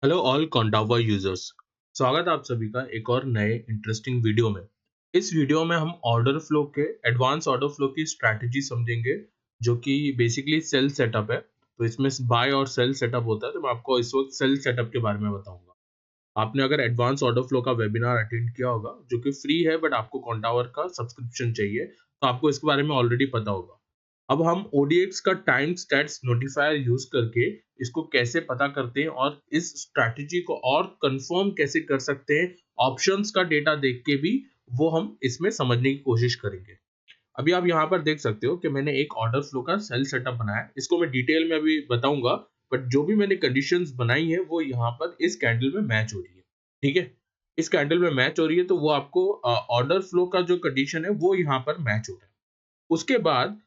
Hello all कॉन्टावा users. स्वागत है आप सभी का एक और नए इंटरेस्टिंग वीडियो में। इस वीडियो में हम ऑर्डर फ्लो के एडवांस ऑर्डर फ्लो की स्ट्रैटेजी समझेंगे, जो कि बेसिकली सेल सेटअप है। तो इसमें बाय और सेल सेटअप होता है, तो मैं आपको इस वक्त सेल सेटअप के बारे में बताऊंगा। आपने अगर एडवांस ऑर्डर फ्लो का वेबिनार अटेंड किया होगा, जो कि फ्री है, बट आपको कॉन्टावर का सब्सक्रिप्शन चाहिए, तो आपको इसके बारे में ऑलरेडी पता होगा। अब हम ODX का टाइम स्टैट्स नोटिफायर यूज करके इसको कैसे पता करते हैं और इस स्ट्रैटेजी को और कंफर्म कैसे कर सकते हैं, ऑप्शंस का डेटा देख के भी, वो हम इसमें समझने की कोशिश करेंगे। अभी आप यहाँ पर देख सकते हो कि मैंने एक ऑर्डर फ्लो का सेल सेटअप बनाया है। इसको मैं डिटेल में अभी बताऊंगा, बट जो भी मैंने कंडीशंस बनाई है वो यहाँ पर इस कैंडल में मैच हो रही है। ठीक है, इस कैंडल में मैच हो रही है, तो वो आपको ऑर्डर फ्लो का जो कंडीशन है वो यहाँ पर मैच हो रहा है। उसके बाद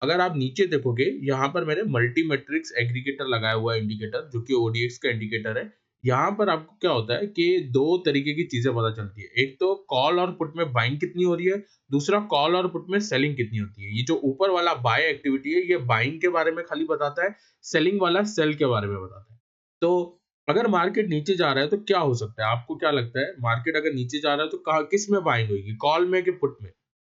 अगर आप नीचे देखोगे, यहाँ पर मैंने मल्टी मैट्रिक्स एग्रीगेटर लगाया हुआ है, इंडिकेटर, जो कि ODX का इंडिकेटर है। यहाँ पर आपको क्या होता है कि दो तरीके की चीजें पता चलती है। एक तो कॉल और पुट में बाइंग कितनी हो रही है, दूसरा कॉल और पुट में सेलिंग कितनी होती है। ये जो ऊपर वाला बाय एक्टिविटी है, ये बाइंग के बारे में खाली बताता है, सेलिंग वाला सेल के बारे में बताता है। तो अगर मार्केट नीचे जा रहा है तो क्या हो सकता है, आपको क्या लगता है? मार्केट अगर नीचे जा रहा है तो कहाँ, किस में बाइंग होगी, कॉल में कि पुट में?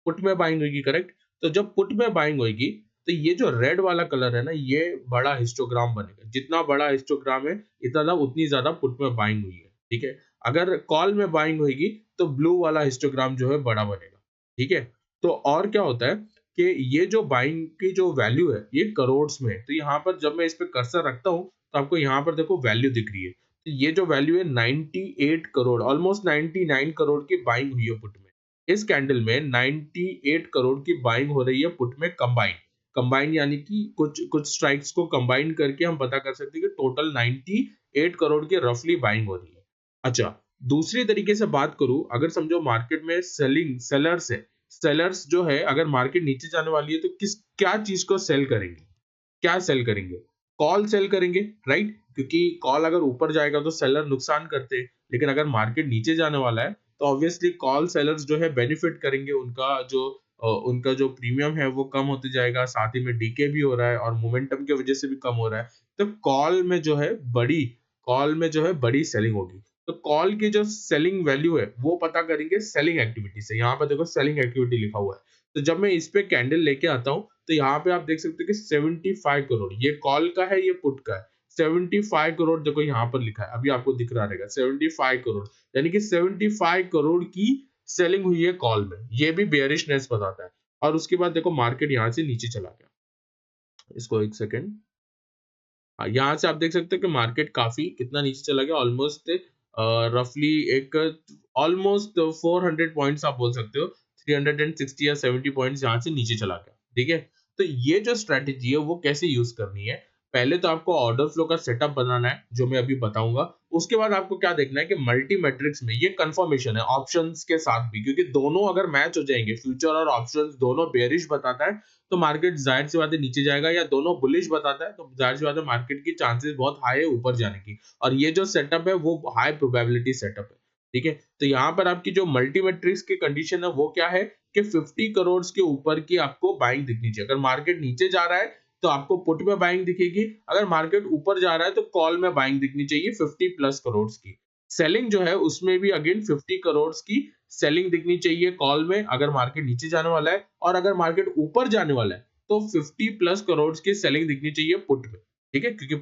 पुट में बाइंग होगी, करेक्ट। तो जब पुट में बाइंग होगी, तो ये जो रेड वाला कलर है ना, ये बड़ा हिस्टोग्राम बनेगा। जितना बड़ा हिस्टोग्राम है, इतना उतनी ज्यादा पुट में बाइंग हुई है। ठीक है, अगर कॉल में बाइंग होगी तो ब्लू वाला हिस्टोग्राम जो है बड़ा बनेगा। ठीक है, तो और क्या होता है कि ये जो बाइंग की जो वैल्यू है, ये करोड़ में है। तो यहाँ पर जब मैं इस पे कर्सर रखता हूँ, तो आपको यहाँ पर देखो वैल्यू दिख रही है। तो ये जो वैल्यू है 98 करोड़, ऑलमोस्ट 99 करोड़ की बाइंग हुई है पुट में। इस कैंडल में 98 करोड़ की बाइंग हो रही है पुट में, कंबाइन। कंबाइन यानी कि कुछ कुछ स्ट्राइक्स को कंबाइन करके हम पता कर सकते हैं कि टोटल 98 करोड़ की रफली बाइंग हो रही है। अच्छा, दूसरी तरीके से बात करूं, अगर समझो मार्केट में सेलिंग सेलर्स है, सेलर्स जो है, अगर मार्केट नीचे जाने वाली है तो किस क्या चीज को सेल करेंगे, क्या सेल करेंगे? कॉल सेल करेंगे, राइट? क्योंकि कॉल अगर ऊपर जाएगा तो सेलर नुकसान करते हैं, लेकिन अगर मार्केट नीचे जाने वाला है तो ऑब्वियसली कॉल सेलर्स जो है बेनिफिट करेंगे। उनका जो प्रीमियम है वो कम होते जाएगा, साथ ही में डीके भी हो रहा है और मोमेंटम की वजह से भी कम हो रहा है। तो कॉल में जो है बड़ी सेलिंग होगी। तो कॉल की जो सेलिंग वैल्यू है वो पता करेंगे सेलिंग एक्टिविटी से। यहाँ पर देखो सेलिंग एक्टिविटी लिखा हुआ है। तो जब मैं इस पे कैंडल लेके आता हूँ, तो यहाँ पे आप देख सकते हो कि 75 करोड़ ये कॉल का है, ये पुट का है। 75 करोड़ देखो यहाँ पर लिखा है, अभी आपको दिख रहा रहेगा 75 करोड़, यानी कि 75 करोड़ की सेलिंग हुई है कॉल में। ये भी बेयरिशनेस बताता है। और उसके बाद देखो मार्केट यहाँ से नीचे चला गया। इसको एक सेकेंड, यहाँ से आप देख सकते हो कि मार्केट काफी कितना नीचे चला गया, ऑलमोस्ट रफली एक ऑलमोस्ट 400 पॉइंट्स आप बोल सकते हो। 360 या 70 पॉइंट्स यहाँ से नीचे चला गया। ठीक है, तो ये जो स्ट्रेटेजी है वो कैसे यूज करनी है, पहले तो आपको ऑर्डर फ्लो का सेटअप बनाना है, जो मैं अभी बताऊंगा। उसके बाद आपको क्या देखना है कि मल्टी मैट्रिक्स में ये कंफर्मेशन है ऑप्शंस के साथ भी, क्योंकि दोनों अगर मैच हो जाएंगे, फ्यूचर और ऑप्शंस दोनों बेयरिश बताता है, तो मार्केट जाहिर सी बात है नीचे जाएगा, या दोनों बुलिश बताता है तो जाहिर सी बात है मार्केट की चांसेस बहुत हाई है ऊपर जाने की। और ये जो सेटअप है वो हाई प्रोबेबिलिटी सेटअप है। ठीक है, तो यहाँ पर आपकी जो मल्टी मैट्रिक्स की कंडीशन है वो क्या है कि 50 करोड़ के ऊपर की आपको बाइंग दिखनी चाहिए। अगर मार्केट नीचे जा रहा है तो आपको पुट में बाइंग दिखेगी, अगर मार्केट ऊपर जा रहा है तो कॉल में बाइंग दिखनी चाहिए 50 प्लस करोड़ की। सेलिंग जो है उसमें भी अगेन 50 करोड़ की सेलिंग दिखनी चाहिए कॉल में, अगर मार्केट नीचे जाने वाला है। और अगर मार्केट ऊपर जाने वाला है तो 50 प्लस करोड़ की सेलिंग दिखनी चाहिए पुट में। ठीक है, क्योंकि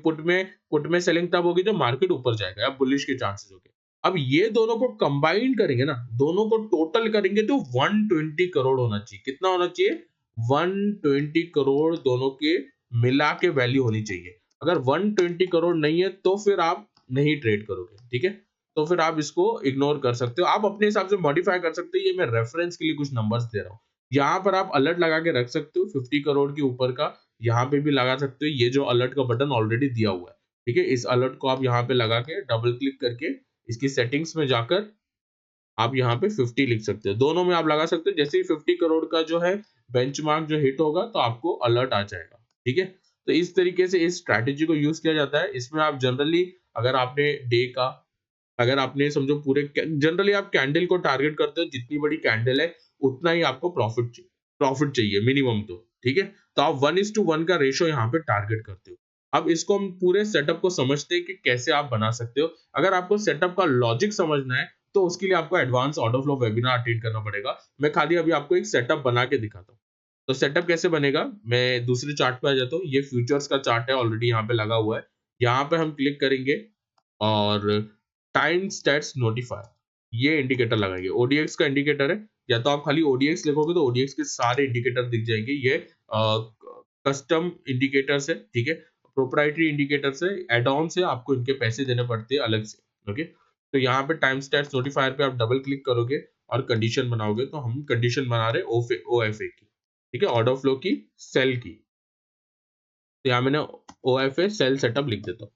पुट में सेलिंग तब होगी जब मार्केट ऊपर जाएगा या बुलिश के चांसेस होंगे। अब ये दोनों को कंबाइन करेंगे ना, दोनों को टोटल करेंगे तो 120 करोड़ होना चाहिए। कितना होना चाहिए? 120 करोड़ दोनों के मिला के वैल्यू होनी चाहिए। अगर 120 करोड़ नहीं है तो फिर आप नहीं ट्रेड करोगे। ठीक है, तो फिर आप इसको इग्नोर कर सकते हो, आप अपने हिसाब से मॉडिफाई कर सकते हो। ये मैं रेफरेंस के लिए कुछ नंबर्स दे रहा हूँ। यहाँ पर आप अलर्ट लगा के रख सकते हो 50 करोड़ के ऊपर का, यहाँ पे भी लगा सकते हो। ये जो अलर्ट का बटन ऑलरेडी दिया हुआ है, ठीक है, इस अलर्ट को आप यहाँ पे लगा के डबल क्लिक करके इसकी सेटिंग्स में जाकर आप यहाँ पे 50 लिख सकते हो। दोनों में आप लगा सकते हो। जैसे ही 50 करोड़ का जो है बेंचमार्क जो हिट होगा तो आपको अलर्ट आ जाएगा। ठीक है, तो इस तरीके से इस स्ट्रैटेजी को यूज किया जाता है। इसमें आप जनरली, अगर आपने डे का, अगर आपने समझो पूरे, जनरली आप कैंडल को टारगेट करते हो, जितनी बड़ी कैंडल है उतना ही आपको प्रॉफिट चाहिए मिनिमम तो। ठीक है, तो आप 1:1 का रेशो यहाँ पे टारगेट करते हो। अब इसको हम पूरे सेटअप को समझते हैं कि कैसे आप बना सकते हो। अगर आपको सेटअप का लॉजिक समझना है तो उसके लिए आपको advance order flow webinar attend करना पड़ेगा। मैं खाली अभी आपको एक सेटअप बना के दिखाता हूँ। तो सेटअप कैसे बनेगा, मैं दूसरे चार्ट पे आ जाता हूँ। ये फ्यूचर्स का चार्ट है, ऑलरेडी यहाँ पे लगा हुआ है। यहाँ पे हम क्लिक करेंगे और टाइम स्टैट्स नोटिफायर ये इंडिकेटर लगाएंगे। ओडीएक्स का इंडिकेटर है, या तो आप खाली ओडीएक्स लिखोगे तो ओडीएक्स के सारे इंडिकेटर दिख जाएंगे। ये कस्टम इंडिकेटर्स है, ठीक है, प्रोप्राइटरी इंडिकेटर्स है, एड ऑन से आपको इनके पैसे देने पड़ते हैं अलग से। ओके, तो यहाँ पे टाइम स्टैट्स नोटिफायर पे आप डबल क्लिक करोगे और कंडीशन बनाओगे। तो हम कंडीशन बना रहे ओएफए की, ठीक है, ऑर्डर फ्लो की, सेल की। तो यहाँ मैंने ओएफए सेल सेटअप लिख देता हूँ।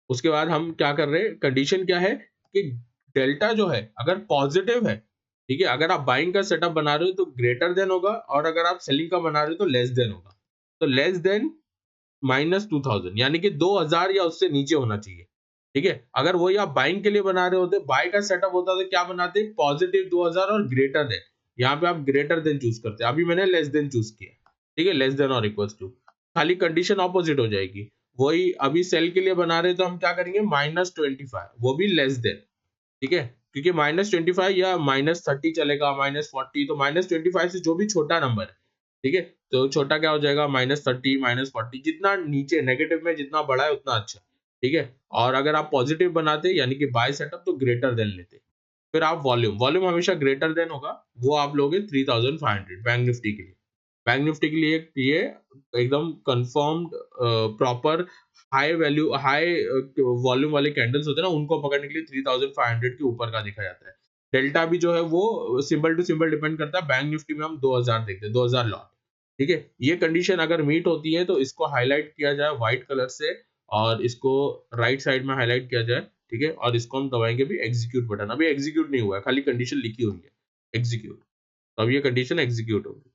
उसके बाद हम क्या कर रहे हैं, कंडीशन क्या है कि डेल्टा जो है अगर पॉजिटिव है, ठीक है, अगर आप बाइंग का सेटअप बना रहे हो तो ग्रेटर देन होगा, और अगर आप सेलिंग का बना रहे हो तो लेस देन होगा। तो लेस देन -2000 यानी कि 2000 या उससे नीचे होना चाहिए, ठीक है। अगर वही आप बाइंग के लिए बना रहे होते, बाय का सेटअप होता तो क्या बनाते, पॉजिटिव 2000 और ग्रेटर देन। यहाँ पे आप ग्रेटर देन चूज करते हैं, अभी मैंने लेस देन चूज किया, ठीक है, लेस देन और इक्वल टू। खाली कंडीशन ऑपोजिट हो जाएगी। वही अभी सेल के लिए बना रहे तो हम क्या करेंगे, -25, वो भी लेस देन, ठीक है, क्योंकि -25 या -30 चलेगा, -40, तो -25 से जो भी छोटा नंबर है, ठीक है, तो छोटा क्या हो जाएगा, -30, -40, जितना नीचे नेगेटिव में जितना बड़ा है उतना अच्छा, ठीक है। और अगर आप पॉजिटिव बनाते यानी कि बाय सेटअप तो ग्रेटर देन लेते। फिर आप वॉल्यूम, वॉल्यूम हमेशा ग्रेटर देन होगा, वो आप लोगे 3500 बैंक निफ्टी के लिए। बैंक निफ्टी के लिए ये एकदम confirmed proper high value, high volume वाले कैंडल्स होते हैं ना, उनको पकड़ने के लिए 3500 के ऊपर का दिखा जाता है। डेल्टा भी जो है वो सिंबल टू सिंबल डिपेंड करता है। बैंक निफ्टी में हम 2000 देखते हैं, 2000 लॉट, ठीक है। ये कंडीशन अगर मीट होती है तो इसको हाईलाइट किया जाए व्हाइट कलर से, और इसको राइट साइड में हाईलाइट किया जाए, ठीक है, और इसको हम दबाएंगे भी एग्जीक्यूट बटन। अभी एग्जीक्यूट नहीं हुआ है, खाली कंडीशन लिखी हुई है एग्जीक्यूट। तो अब ये कंडीशन एग्जीक्यूट होगी।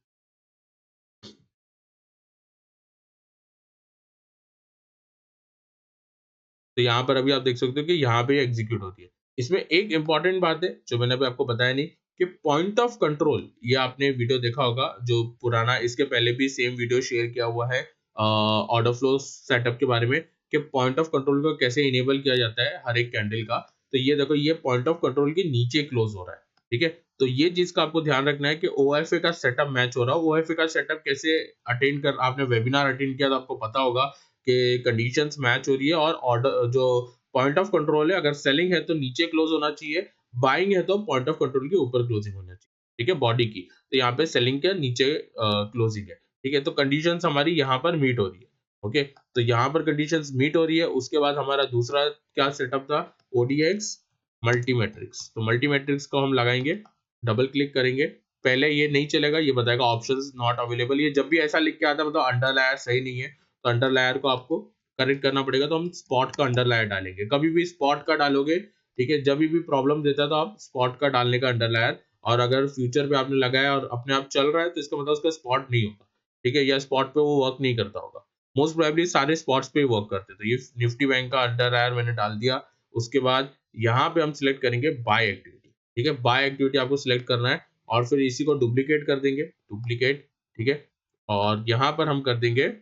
तो यहाँ पर अभी आप देख सकते हो कि यहाँ पे एग्जीक्यूट होती है। इसमें एक इंपॉर्टेंट बात है जो मैंने अभी आपको बताया नहीं, कि पॉइंट ऑफ कंट्रोल, ये आपने वीडियो देखा होगा जो पुराना, इसके पहले भी सेम वीडियो शेयर किया हुआ है ऑर्डर फ्लो सेटअप के बारे में, कि पॉइंट ऑफ कंट्रोल को कैसे इनेबल किया जाता है हर एक कैंडल का। तो ये देखो, ये पॉइंट ऑफ कंट्रोल के नीचे क्लोज हो रहा है, ठीक है। तो ये चीज का आपको ध्यान रखना है कि ओएफए का सेटअप मैच हो रहा है। ओएफए का सेटअप कैसे अटेंड कर, आपने वेबिनार अटेंड किया तो आपको पता होगा कि कंडीशंस मैच हो रही है, और ऑर्डर जो पॉइंट ऑफ कंट्रोल है, अगर सेलिंग है तो नीचे क्लोज होना चाहिए, बाइंग है तो पॉइंट ऑफ कंट्रोल के ऊपर क्लोजिंग होना चाहिए, ठीक है, बॉडी की। तो यहाँ पे सेलिंग के नीचे क्लोजिंग है, ठीक है। तो कंडीशंस हमारी यहाँ पर मीट हो रही है। ओके, तो यहाँ पर कंडीशंस मीट हो रही है। उसके बाद हमारा दूसरा क्या सेटअप था, ओडीएक्स मल्टीमेट्रिक्स। तो मल्टीमेट्रिक्स को हम लगाएंगे, डबल क्लिक करेंगे। पहले ये नहीं चलेगा, ये बताएगा ऑप्शंस नॉट अवेलेबल। ये जब भी ऐसा लिख के आता है मतलब अंडरलायर सही नहीं है, तो अंडरलायर को आपको करेक्ट करना पड़ेगा। तो हम स्पॉट का अंडरलायर डालेंगे, कभी भी स्पॉट का डालोगे, ठीक है, जब भी प्रॉब्लम देता है तो आप स्पॉट का डालने का अंडरलायर। और अगर फ्यूचर पे आपने लगाया और अपने आप चल रहा है तो इसका मतलब उसका स्पॉट नहीं होगा, ठीक है, या स्पॉट पे वो वर्क नहीं करता होगा। मोस्ट प्रोबेबली सारे स्पॉट्स पे ही वर्क करते, तो ये निफ्टी बैंक का अंडरलायर मैंने डाल दिया। उसके बाद यहाँ पे हम सिलेक्ट करेंगे बाय एक्टिविटी, ठीक है, बाय एक्टिविटी आपको सिलेक्ट करना है, और फिर इसी को डुप्लीकेट कर देंगे, डुप्लीकेट, ठीक है। और यहाँ पर हम कर देंगे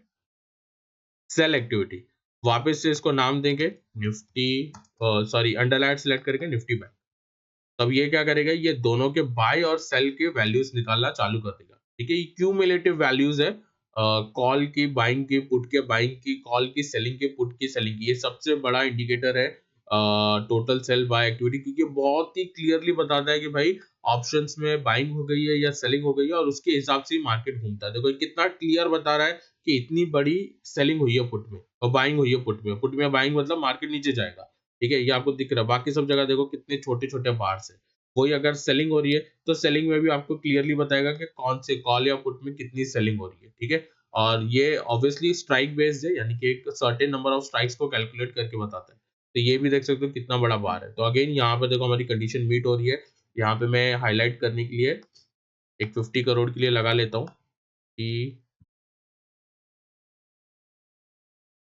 सेल एक्टिविटी, वापस से इसको नाम देंगे निफ्टी, सॉरी अंडरलाइन सेलेक्ट करके निफ्टी बैंक। तब ये क्या करेगा, ये दोनों के बाय और सेल के वैल्यूज निकालना चालू कर देगा, ठीक है। ये क्यूमुलेटिव वैल्यूज है, कॉल की, बाइंग की, पुट के, बाइंग की, कॉल की, सेलिंग की, पुट की, सेलिंग की। ये सबसे बड़ा इंडिकेटर है टोटल सेल बाय एक्टिविटी, क्योंकि बहुत ही क्लियरली बताता है कि भाई ऑप्शंस में बाइंग हो गई है या सेलिंग हो गई है, और उसके हिसाब से ही मार्केट घूमता है। देखो ये कितना क्लियर बता रहा है कि इतनी बड़ी सेलिंग हुई है पुट में और बाइंग हुई है पुट में। पुट में बाइंग मतलब मार्केट नीचे जाएगा, ठीक है, ये आपको दिख रहा है। बाकी सब जगह देखो कितने छोटे छोटे बार्स है। वही अगर सेलिंग हो रही है तो सेलिंग में भी आपको क्लियरली बताएगा कि कौन से कॉल या पुट में कितनी सेलिंग हो रही है, ठीक है। और ये ऑब्वियसली स्ट्राइक बेस्ड है, यानी कि एक सर्टेन नंबर ऑफ स्ट्राइक्स को कैलकुलेट करके बताता है। तो ये भी देख सकते हो कितना बड़ा बार है। तो अगेन यहाँ पे देखो हमारी कंडीशन मीट हो रही है। यहाँ पे मैं हाईलाइट करने के लिए एक 50 करोड़ के लिए लगा लेता हूँ कि,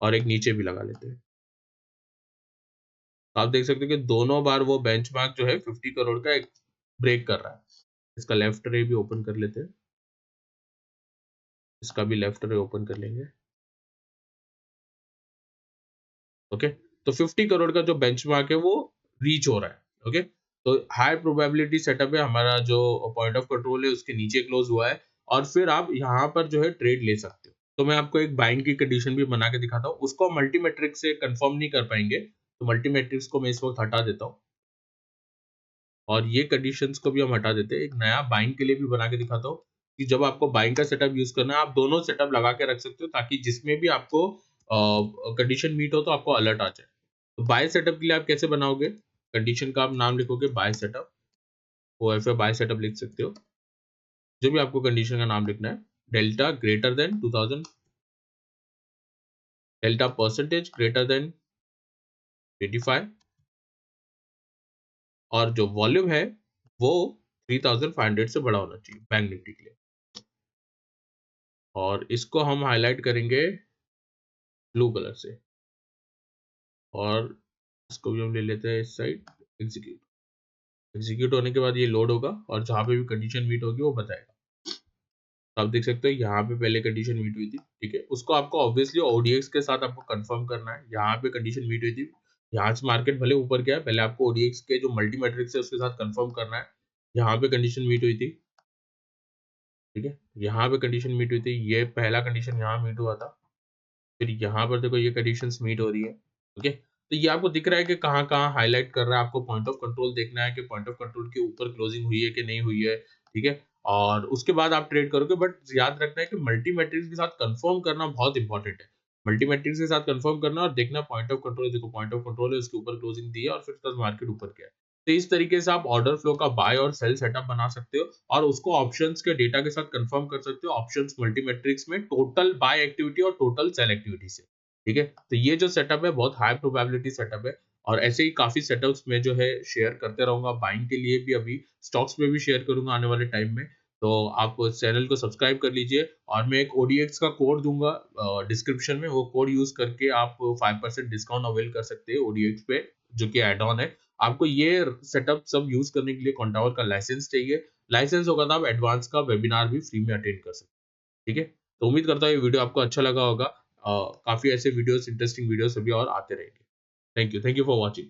और एक नीचे भी लगा लेते हैं। तो आप देख सकते हो कि दोनों बार वो बेंचमार्क जो है 50 करोड़ का एक ब्रेक कर रहा है। इसका लेफ्ट रे भी ओपन कर लेते हैं, इसका भी लेफ्ट रे ओपन कर लेंगे। ओके, तो 50 करोड़ का जो बेंचमार्क है वो रीच हो रहा है। ओके, तो हाई प्रोबेबिलिटी सेटअप है, हमारा जो पॉइंट ऑफ कंट्रोल है उसके नीचे क्लोज हुआ है, और फिर आप यहाँ पर जो है ट्रेड ले सकते हो। तो मैं आपको एक बाइंग की कंडीशन भी बना के दिखाता हूँ, उसको मल्टीमेट्रिक से कंफर्म नहीं कर पाएंगे, तो मल्टीमेट्रिक्स को मैं इस वक्त हटा देता हूँ और ये कंडीशंस को भी हम हटा देते हैं। एक नया बाइंग के लिए भी बना के दिखाता हूँ कि जब आपको बाइंग का सेटअप यूज करना है, आप दोनों सेटअप लगा के रख सकते हो, ताकि जिसमें भी आपको कंडीशन मीट हो तो आपको अलर्ट आ जाए। तो बाय सेटअप के लिए आप कैसे बनाओगे? कंडीशन का आप नाम लिखोगे by setup, O F by setup लिख सकते हो, जो भी आपको कंडीशन का नाम लिखना है। Delta greater than 2000, delta percentage greater than 85, और जो वॉल्यूम है वो 3500 से बड़ा होना चाहिए बैंक निफ्टी के लिए। और इसको हम हाईलाइट करेंगे ब्लू कलर से, और इसको भी हम ले लेते हैं इस साइड। एग्जीक्यूट, एग्जीक्यूट होने के बाद ये लोड होगा और जहाँ पे भी कंडीशन मीट होगी वो बताएगा। तो आप देख सकते हो यहाँ पे पहले कंडीशन मीट हुई थी, ठीक है, उसको आपको ऑब्वियसली ओडीएक्स के साथ आपको कंफर्म करना है। यहाँ पे कंडीशन मीट हुई थी, यहाँ से मार्केट भले ऊपर गया, पहले आपको ओडीएक्स के जो मल्टी मैट्रिक्स है उसके साथ कंफर्म करना है। यहाँ पे कंडीशन मीट हुई थी, ठीक है, यहाँ पे कंडीशन मीट हुई थी, ये पहला कंडीशन यहाँ मीट हुआ था, फिर यहाँ पर देखो ये कंडीशंस मीट हो रही है। ओके, तो ये आपको दिख रहा है कि कहाँ कहाँ हाईलाइट कर रहा है, आपको पॉइंट ऑफ कंट्रोल देखना है कि पॉइंट ऑफ कंट्रोल के ऊपर क्लोजिंग हुई है कि नहीं हुई है, ठीक है, और उसके बाद आप ट्रेड करोगे। बट याद रखना है कि मल्टी मैट्रिक्स के साथ कंफर्म करना बहुत इंपॉर्टेंट है। मल्टी मैट्रिक्स के साथ कंफर्म करना और देखना पॉइंट ऑफ कंट्रोल, देखो पॉइंट ऑफ कंट्रोल है, उसके ऊपर क्लोजिंग दी है और फिर तब मार्केट ऊपर गया है। तो इस तरीके से आप ऑर्डर फ्लो का बाय और सेल सेटअप बना सकते हो, और उसको ऑप्शंस के डेटा के साथ कंफर्म कर सकते हो, ऑप्शंस मल्टी मैट्रिक्स में टोटल बाय एक्टिविटी और टोटल सेल एक्टिविटी से, ठीक है। तो ये जो सेटअप है बहुत हाई प्रोबेबिलिटी सेटअप है, और ऐसे ही काफी सेटअप्स में जो है शेयर करते रहूंगा। बाइंग के लिए भी अभी स्टॉक्स में भी शेयर करूंगा आने वाले टाइम में। तो आप चैनल को सब्सक्राइब कर लीजिए, और मैं एक ओडीएक्स का कोड दूंगा डिस्क्रिप्शन में, वो कोड यूज करके आप 5% डिस्काउंट अवेल कर सकते हैं ओडीएक्स पे, जो कि एड ऑन है। आपको ये सेटअप सब यूज करने के लिए कॉन्टावर का लाइसेंस चाहिए। लाइसेंस होगा तो आप एडवांस का वेबिनार भी फ्री में अटेंड कर सकते हैं, ठीक है। तो उम्मीद करता हूँ ये वीडियो आपको अच्छा लगा होगा। काफी ऐसे वीडियोस, इंटरेस्टिंग वीडियोस अभी और आते रहेंगे। Thank you for watching.